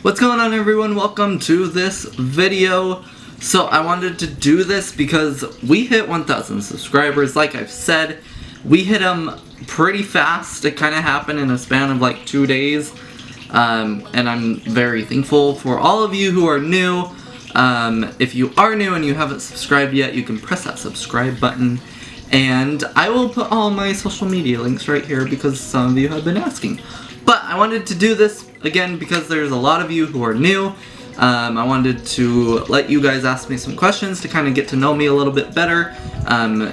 What's going on, everyone? Welcome to this video. So I wanted to do this because we hit 1,000 subscribers. Like I've said, we hit them pretty fast. It kind of happened in a span of like 2 days. And I'm very thankful for all of you who are new. If you are new and you haven't subscribed yet, you can press that subscribe button. And I will put all my social media links right here because some of you have been asking. But I wanted to do this again because there's a lot of you who are new. I wanted to let you guys ask me some questions to kind of get to know me a little bit better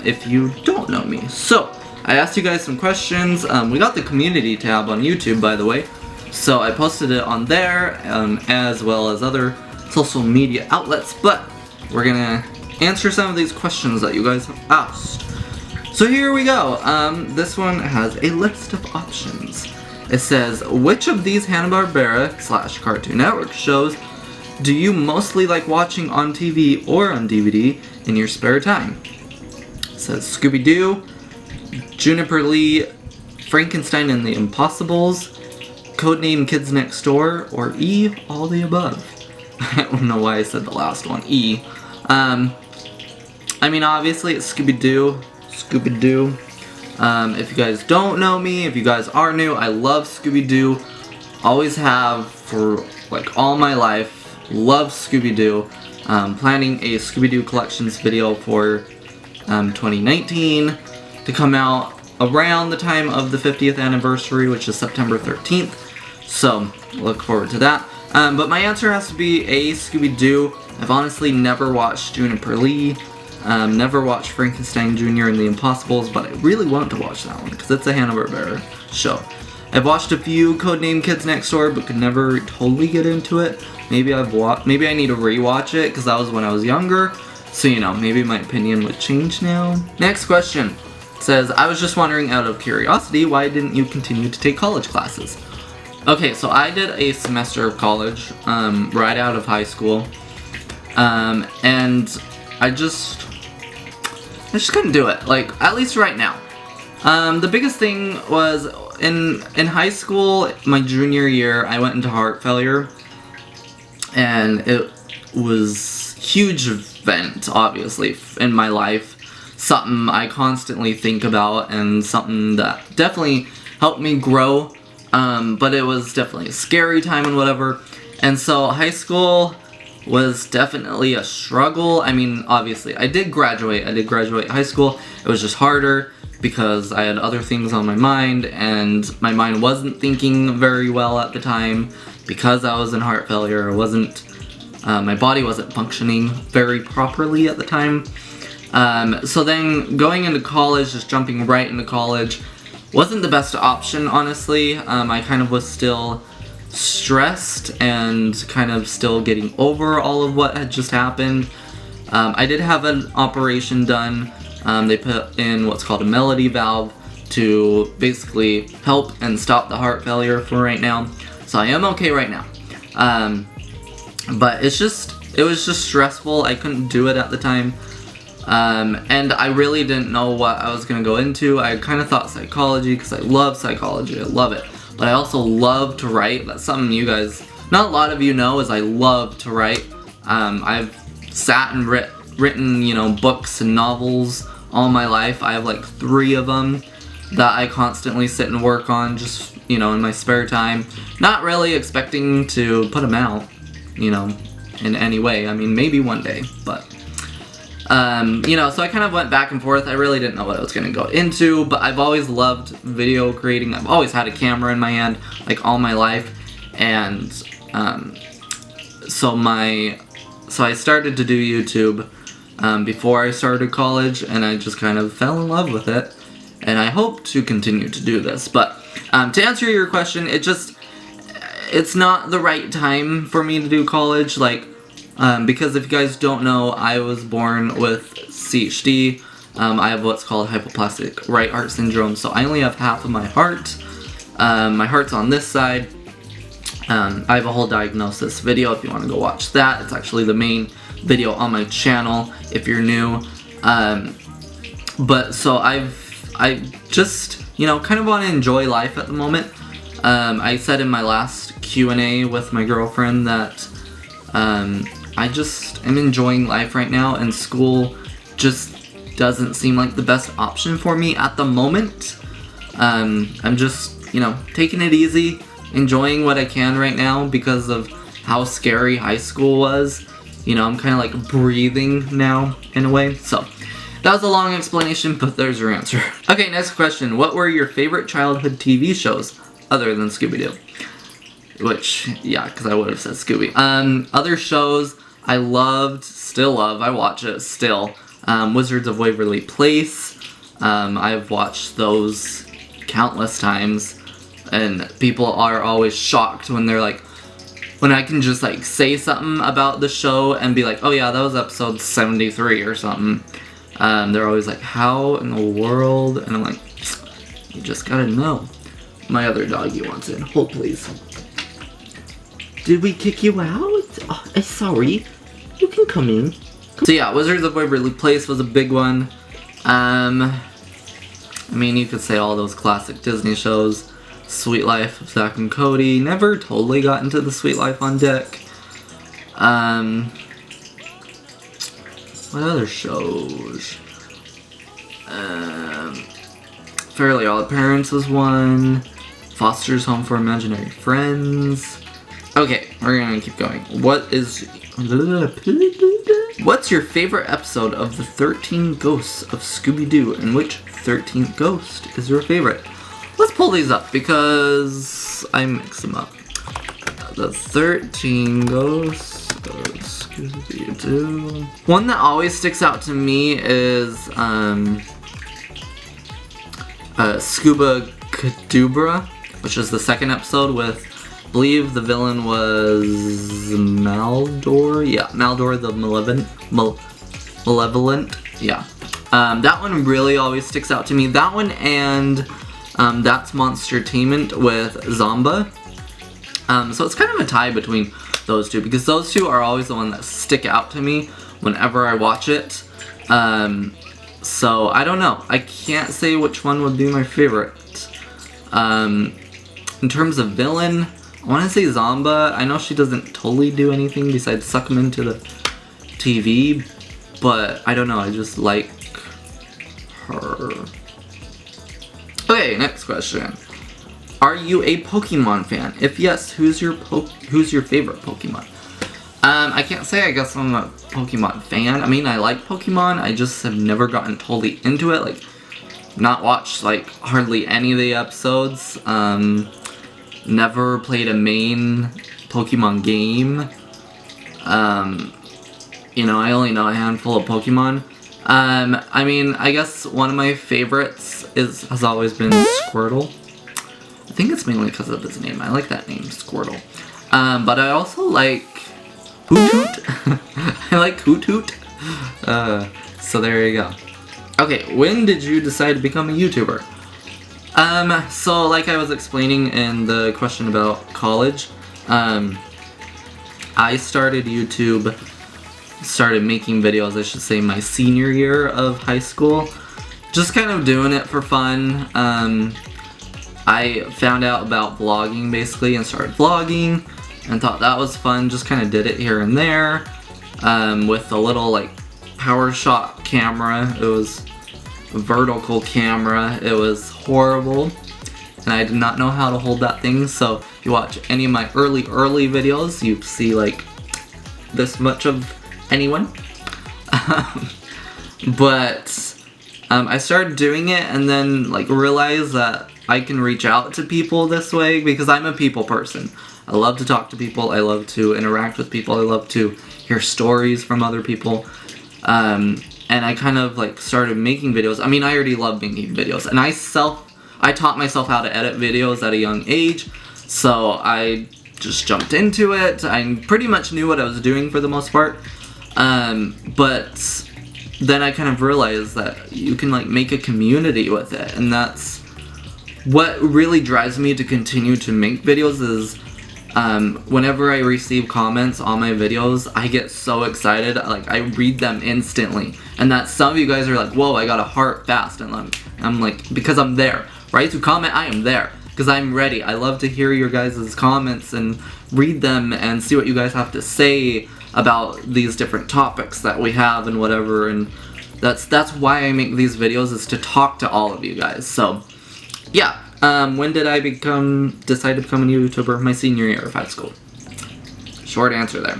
if you don't know me. So I asked you guys some questions. We got the community tab on YouTube, by the way. So I posted it on there as well as other social media outlets. But we're going to answer some of these questions that you guys have asked. So here we go. This one has a list of options. It says, which of these Hanna-Barbera / Cartoon Network shows do you mostly like watching on TV or on DVD in your spare time? It says Scooby-Doo, Juniper Lee, Frankenstein and the Impossibles, Codename Kids Next Door, or E, all the above. I don't know why I said the last one, E. I mean, obviously it's Scooby-Doo. If you guys don't know me, if you guys are new, I love Scooby-Doo. Always have for like all my life. Love Scooby-Doo. Planning a Scooby-Doo collections video for 2019 to come out around the time of the 50th anniversary, which is September 13th. So look forward to that. But my answer has to be A, Scooby-Doo. I've honestly never watched Juniper Lee. Never watched Frankenstein Jr. and the Impossibles, but I really want to watch that one because it's a Hanna-Barbera show. I've watched a few Codename Kids Next Door, but could never totally get into it. Maybe I need to rewatch it because that was when I was younger. So you know, maybe my opinion would change now. Next question says, I was just wondering, out of curiosity, why didn't you continue to take college classes? Okay, so I did a semester of college right out of high school, and I just couldn't do it, like, at least right now. The biggest thing was, in high school, my junior year, I went into heart failure, and it was a huge event, obviously, in my life. Something I constantly think about, and something that definitely helped me grow, but it was definitely a scary time and whatever. And so high school was definitely a struggle. I mean, obviously, I did graduate high school. It was just harder because I had other things on my mind, and my mind wasn't thinking very well at the time because I was in heart failure. My body wasn't functioning very properly at the time. So then going into college, just jumping right into college, wasn't the best option, honestly. I kind of was still stressed and kind of still getting over all of what had just happened. I did have an operation done. They put in what's called a melody valve to basically help and stop the heart failure for right now. So I am okay right now. But it was just stressful. I couldn't do it at the time. And I really didn't know what I was going to go into. I kind of thought psychology because I love psychology. I love it. But I also love to write. That's something you guys, not a lot of you know, is I love to write. I've sat and written, you know, books and novels all my life. I have like 3 of them that I constantly sit and work on, just, you know, in my spare time. Not really expecting to put them out, you know, in any way. I mean, maybe one day, but you know, so I kind of went back and forth. I really didn't know what I was going to go into, but I've always loved video creating. I've always had a camera in my hand, like, all my life, and so I started to do YouTube before I started college, and I just kind of fell in love with it, and I hope to continue to do this. But to answer your question, it's not the right time for me to do college, like, because if you guys don't know, I was born with CHD. I have what's called hypoplastic right heart syndrome, so I only have half of my heart. My heart's on this side. I have a whole diagnosis video if you want to go watch that. It's actually the main video on my channel if you're new. But so I just, you know, kind of want to enjoy life at the moment. I said in my last Q&A with my girlfriend that I just am enjoying life right now, and school just doesn't seem like the best option for me at the moment. I'm just, you know, taking it easy, enjoying what I can right now because of how scary high school was. You know, I'm kind of like breathing now in a way. So that was a long explanation, but there's your answer. Okay, next question. What were your favorite childhood TV shows other than Scooby-Doo? Which, yeah, because I would have said Scooby. Other shows I loved, still love, I watch it still. Wizards of Waverly Place. I've watched those countless times, and people are always shocked when they're like, when I can just like say something about the show and be like, oh yeah, that was episode 73 or something. They're always like, how in the world? And I'm like, you just gotta know. My other doggy wants in. Hold please. Did we kick you out? Oh, I'm sorry. You can come in. So yeah, Wizards of Waverly Place was a big one. I mean, you could say all those classic Disney shows. Sweet Life of Zack and Cody. Never totally got into the Sweet Life on Deck. What other shows? Fairly Odd Parents was one. Foster's Home for Imaginary Friends. Okay, we're gonna keep going. What's your favorite episode of the 13 Ghosts of Scooby-Doo, and which 13th ghost is your favorite? Let's pull these up because I mix them up. The 13 Ghosts of Scooby-Doo. One that always sticks out to me is Scuba Kadubra, which is the second episode with, I believe the villain was Maldor. Yeah, Maldor the Malevolent. Yeah. That one really always sticks out to me. That one and That's Monstertainment with Zomba. So it's kind of a tie between those two because those two are always the ones that stick out to me whenever I watch it. So I don't know. I can't say which one would be my favorite. In terms of villain, I want to say Zomba. I know she doesn't totally do anything besides suck him into the TV, but I don't know. I just like her. Okay, next question. Are you a Pokemon fan? If yes, who's your favorite Pokemon? I can't say I guess I'm a Pokemon fan. I mean, I like Pokemon. I just have never gotten totally into it. Like, not watched like hardly any of the episodes. Never played a main Pokemon game. You know, I only know a handful of Pokemon. I mean, I guess one of my favorites has always been Squirtle. I think it's mainly because of his name. I like that name, Squirtle. But I also like Hoot. I like Hoot. So there you go. Okay, when did you decide to become a YouTuber? So like I was explaining in the question about college, I started making videos, I should say, my senior year of high school. Just kind of doing it for fun. I found out about vlogging basically and started vlogging and thought that was fun. Just kind of did it here and there with a little like PowerShot camera. It was a vertical camera. It was horrible and I did not know how to hold that thing. So if you watch any of my early videos, you see like this much of anyone. But I started doing it and then like realized that I can reach out to people this way because I'm a people person. I love to talk to people. I love to interact with people. I love to hear stories from other people. And I kind of like started making videos. I mean, I already love making videos, and I taught myself how to edit videos at a young age. So I just jumped into it. I pretty much knew what I was doing for the most part. But then I kind of realized that you can like make a community with it, and that's what really drives me to continue to make videos is whenever I receive comments on my videos, I get so excited. Like, I read them instantly, and that some of you guys are like, whoa, I got a heart fast, and I'm like, because I'm there, right? To comment, I am there, because I'm ready. I love to hear your guys' comments and read them and see what you guys have to say about these different topics that we have and whatever, and that's why I make these videos, is to talk to all of you guys. So yeah, when did I decide to become a YouTuber? My senior year of high school. Short answer there.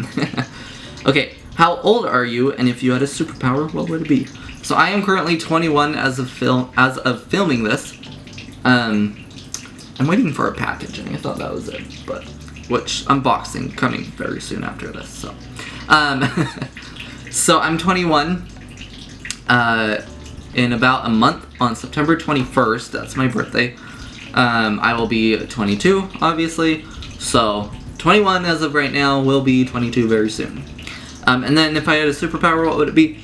Okay, how old are you, and if you had a superpower, what would it be? So I am currently 21 as of filming this. I'm waiting for a packaging. I thought that was it, but which unboxing coming very soon after this. So, so I'm 21. In about a month, on September 21st, that's my birthday. I will be 22, obviously. So 21 as of right now, will be 22 very soon. And then if I had a superpower, what would it be?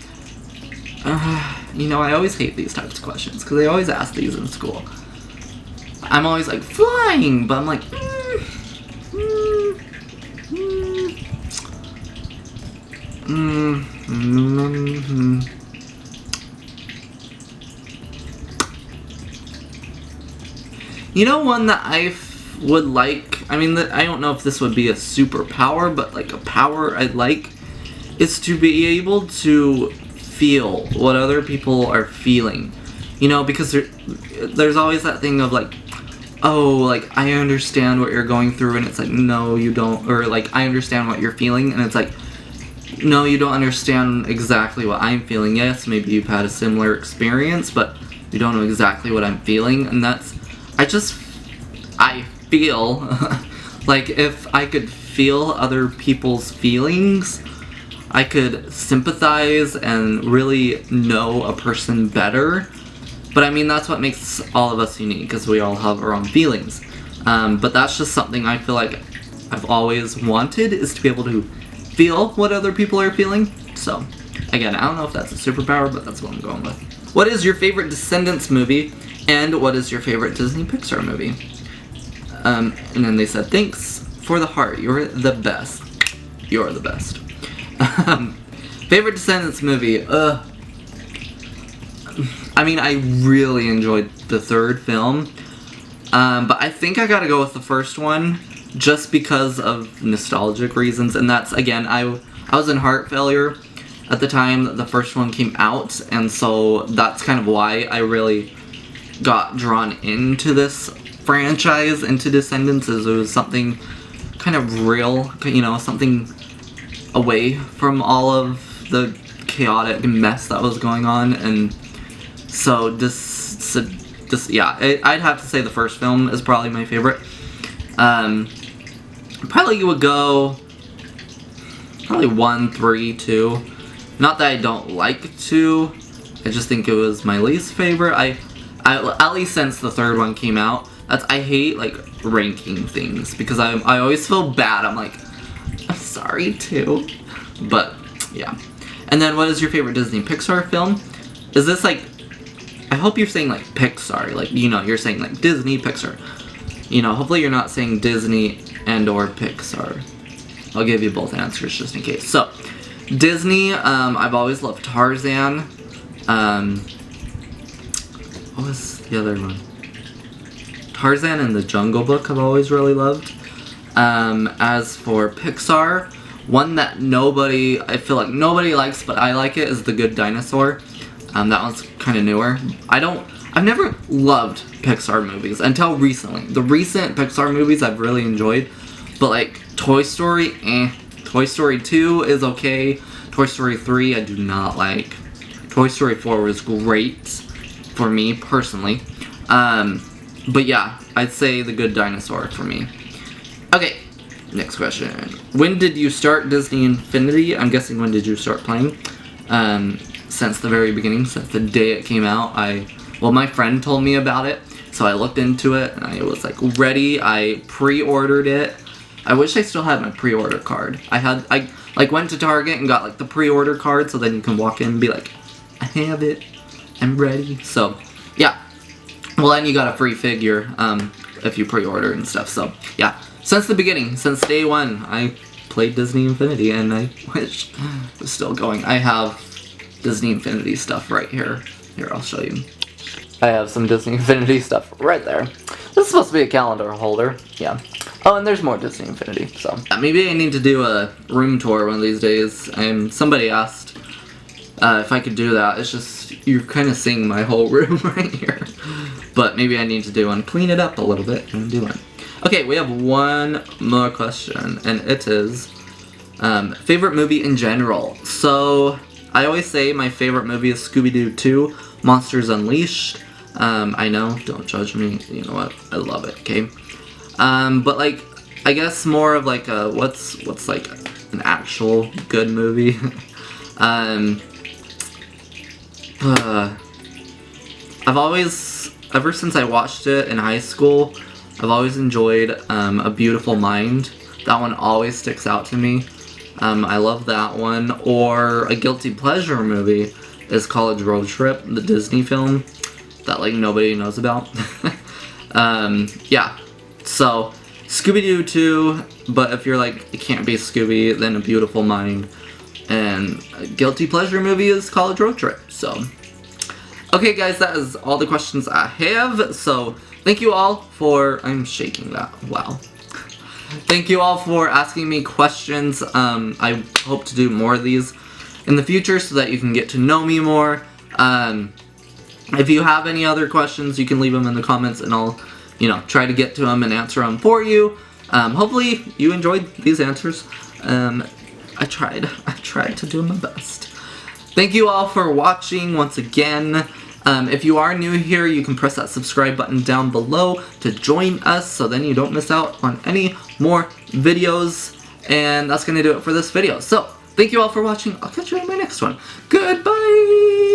You know, I always hate these types of questions because they always ask these in school. I'm always like, flying, but I'm like, You know, one that I would like, I mean, I don't know if this would be a superpower, but like a power I'd like, is to be able to feel what other people are feeling. You know, because there's always that thing of like, oh, like, I understand what you're going through, and it's like, no, you don't, or like, I understand what you're feeling, and it's like, no, you don't understand exactly what I'm feeling. Yes, maybe you've had a similar experience, but you don't know exactly what I'm feeling, and that's, I feel like if I could feel other people's feelings, I could sympathize and really know a person better. But I mean, that's what makes all of us unique, because we all have our own feelings. But that's just something I feel like I've always wanted, is to be able to feel what other people are feeling. So, again, I don't know if that's a superpower, but that's what I'm going with. What is your favorite Descendants movie, and what is your favorite Disney Pixar movie? And then they said, thanks for the heart, you're the best. You're the best. Favorite Descendants movie, I mean, I really enjoyed the third film, but I think I gotta go with the first one, just because of nostalgic reasons, and that's, again, I was in heart failure at the time that the first one came out, and so that's kind of why I really got drawn into this franchise, into Descendants, as it was something kind of real, you know, something away from all of the chaotic mess that was going on, and so yeah, I'd have to say the first film is probably my favorite. Probably would go 1, 3, 2. Not that I don't like 2, I just think it was my least favorite. I at least since the third one came out. I hate like ranking things because I always feel bad. I'm like, I'm sorry too, but yeah. And then what is your favorite Disney Pixar film? Is this like, I hope you're saying like Pixar, like, you know, you're saying like Disney Pixar. You know, hopefully you're not saying Disney and or Pixar. I'll give you both answers just in case. So, Disney, I've always loved Tarzan. What was the other one? Tarzan and the Jungle Book I've always really loved. As for Pixar, one that I feel like nobody likes, but I like it, is The Good Dinosaur. That one's kind of newer. I've never loved Pixar movies until recently. The recent Pixar movies I've really enjoyed, but like Toy Story, Toy Story 2 is okay. Toy Story 3 I do not like. Toy Story 4 was great for me personally. But yeah, I'd say The Good Dinosaur for me. Okay, next question. When did you start Disney Infinity? I'm guessing when did you start playing? Since the very beginning, since the day it came out. Well, my friend told me about it, so I looked into it, and I was like ready. I pre-ordered it. I wish I still had my pre-order card. I like went to Target and got like the pre-order card, so then you can walk in and be like, I have it, I'm ready. So yeah, well, then you got a free figure if you pre-order and stuff. So yeah, since the beginning, since day one, I played Disney Infinity, and I wish it was still going. I have Disney Infinity stuff right here. Here, I'll show you. I have some Disney Infinity stuff right there. This is supposed to be a calendar holder. Yeah. Oh, and there's more Disney Infinity, so. Maybe I need to do a room tour one of these days. And somebody asked if I could do that. It's just, you're kind of seeing my whole room right here. But maybe I need to do one. Clean it up a little bit and do one. Okay, we have one more question, and it is, favorite movie in general. So, I always say my favorite movie is Scooby-Doo 2, Monsters Unleashed. I know, don't judge me, you know what, I love it, okay? But like, I guess more of like a, what's like an actual good movie? I've always, ever since I watched it in high school, I've always enjoyed A Beautiful Mind. That one always sticks out to me. I love that one. Or a guilty pleasure movie is College Road Trip, the Disney film that like nobody knows about. Yeah, so Scooby-Doo 2, but if you're like, it can't be Scooby, then A Beautiful Mind. And a guilty pleasure movie is College Road Trip, so. Okay guys, that is all the questions I have, so thank you all for, I'm shaking that, wow. Thank you all for asking me questions. I hope to do more of these in the future so that you can get to know me more. If you have any other questions, you can leave them in the comments and I'll, you know, try to get to them and answer them for you. Hopefully you enjoyed these answers. I tried to do my best. Thank you all for watching once again. If you are new here, you can press that subscribe button down below to join us so then you don't miss out on any more videos. And that's going to do it for this video. So, thank you all for watching. I'll catch you in my next one. Goodbye!